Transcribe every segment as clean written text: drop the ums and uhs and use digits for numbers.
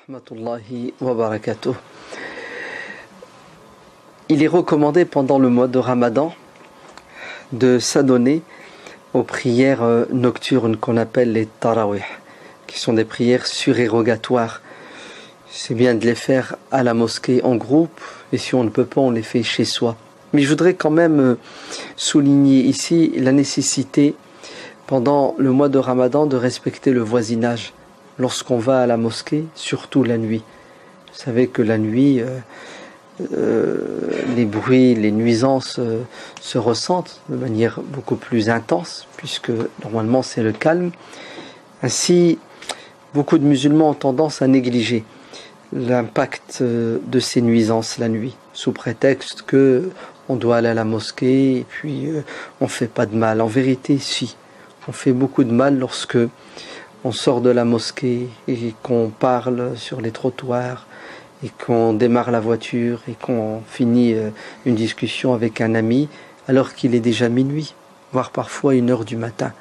Rahmatullahi wa barakatuh. Il est recommandé pendant le mois de Ramadan de s'adonner aux prières nocturnes qu'on appelle les tarawih, qui sont des prières surérogatoires. C'est bien de les faire à la mosquée en groupe, et si on ne peut pas, on les fait chez soi. Mais je voudrais quand même souligner ici la nécessité, pendant le mois de Ramadan, de respecter le voisinage. Lorsqu'on va à la mosquée, surtout la nuit. Vous savez que la nuit, les bruits, les nuisances se ressentent de manière beaucoup plus intense, puisque normalement c'est le calme. Ainsi, beaucoup de musulmans ont tendance à négliger l'impact de ces nuisances la nuit, sous prétexte que on doit aller à la mosquée et puis on fait pas de mal. En vérité, si, on fait beaucoup de mal lorsque on sort de la mosquée et qu'on parle sur les trottoirs et qu'on démarre la voiture et qu'on finit une discussion avec un ami alors qu'il est déjà minuit, voire parfois 1h du matin.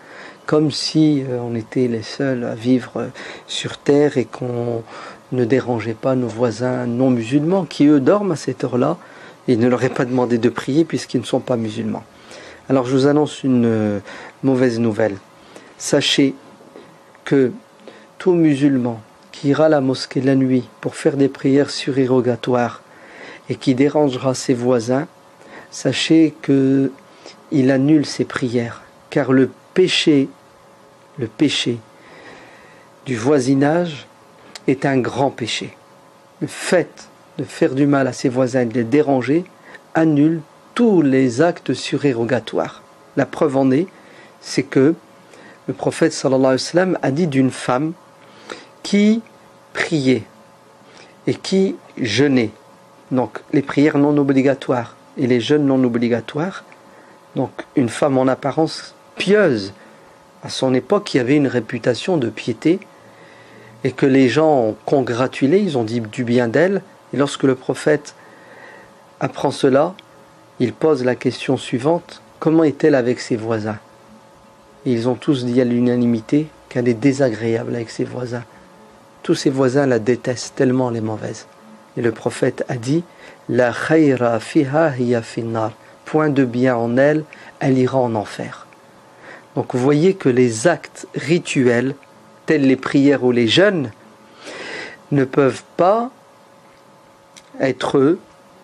Comme si on était les seuls à vivre sur terre et qu'on ne dérangeait pas nos voisins non musulmans qui eux dorment à cette heure-là et ne leur est pas demandé de prier puisqu'ils ne sont pas musulmans. Alors je vous annonce une mauvaise nouvelle. Sachez que tout musulman qui ira à la mosquée la nuit pour faire des prières surérogatoires et qui dérangera ses voisins, sachez que il annule ses prières, car le péché du voisinage est un grand péché. Le fait de faire du mal à ses voisins et de les déranger annule tous les actes surérogatoires. La preuve en est, c'est que le prophète sallallahu alayhi wa sallam a dit d'une femme qui priait et qui jeûnait, donc les prières non obligatoires et les jeûnes non obligatoires, donc une femme en apparence pieuse, à son époque qui avait une réputation de piété et que les gens ont congratulé, ils ont dit du bien d'elle, et lorsque le prophète apprend cela, il pose la question suivante: comment est-elle avec ses voisins? Et ils ont tous dit à l'unanimité qu'elle est désagréable avec ses voisins. Tous ses voisins la détestent tellement elle est mauvaise. Et le prophète a dit: La khayra fiha hiya finnar. Point de bien en elle, elle ira en enfer. Donc vous voyez que les actes rituels, tels les prières ou les jeûnes, ne peuvent pas être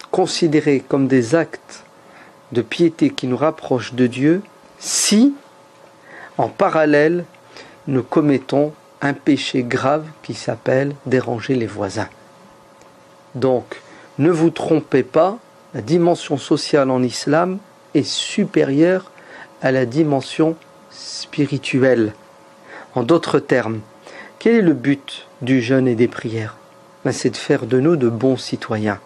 considérés comme des actes de piété qui nous rapprochent de Dieu si, en parallèle, nous commettons un péché grave qui s'appelle déranger les voisins. Donc, ne vous trompez pas, la dimension sociale en islam est supérieure à la dimension spirituelle. En d'autres termes, quel est le but du jeûne et des prières? C'est de faire de nous de bons citoyens.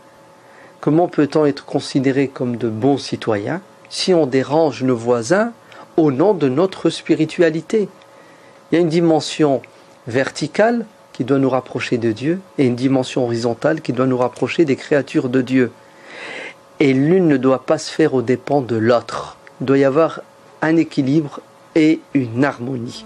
Comment peut-on être considéré comme de bons citoyens si on dérange nos voisins au nom de notre spiritualité? Il y a une dimension verticale qui doit nous rapprocher de Dieu et une dimension horizontale qui doit nous rapprocher des créatures de Dieu. Et l'une ne doit pas se faire aux dépens de l'autre. Il doit y avoir un équilibre et une harmonie.